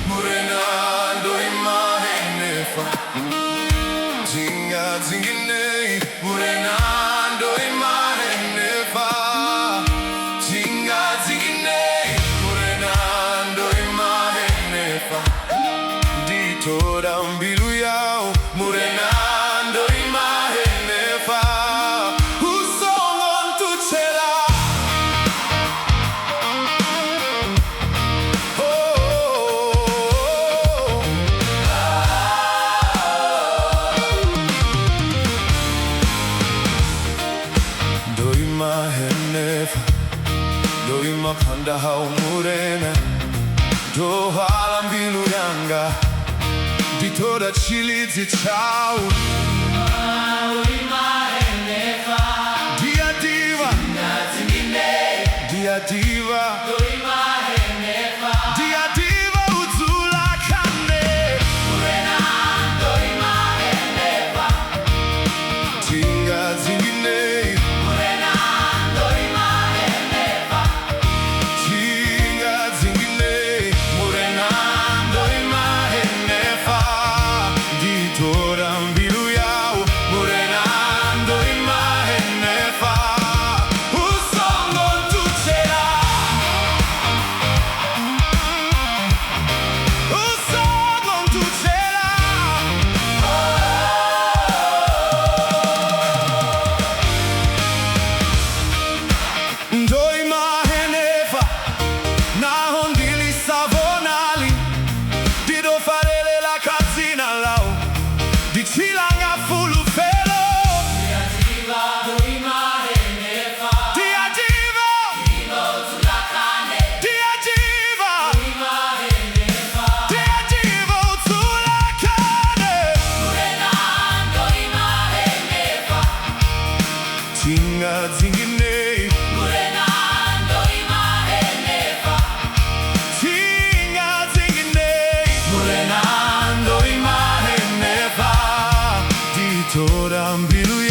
Murena Ndo Ima Henefha Jinga zingine Murena Ndo Ima Henefha Jinga zingine Murena Ndo Ima Henefha Ditora mbilu yao Murena Ndo Ima Henefha Usongon tuchela Ndo Ima Henefha Ndo Ima Panda hau Murena Ndo hala mbilu yanga Ditora chilizi chao Ndo Ima Henefha Dia diva Dia diva Ndo Ima Henefha Dia diva uzula kane Murena Ndo Ima Henefha Tinga zingine Murena Ndo Ima Henefha Tinga zingine Murena Ndo Ima Henefha Ditora mbilu yao Murena Ndo Ima Henefha Usongo tuchela Usongo tuchela Ndo Ima Henefha Naho ndili savonali Dido farele la kazina lao Dichilanga fulu felo Dia diva Ndo Ima Henefha Dia diva Ndo tulakane Dia diva Ima Henefha Dia diva utulakane Murena Ndo Ima Henefha Tinga zingine Murena Ndo Ima Henefha Tinga zingine Murena Ndo Ima Henefha Ditora mbilu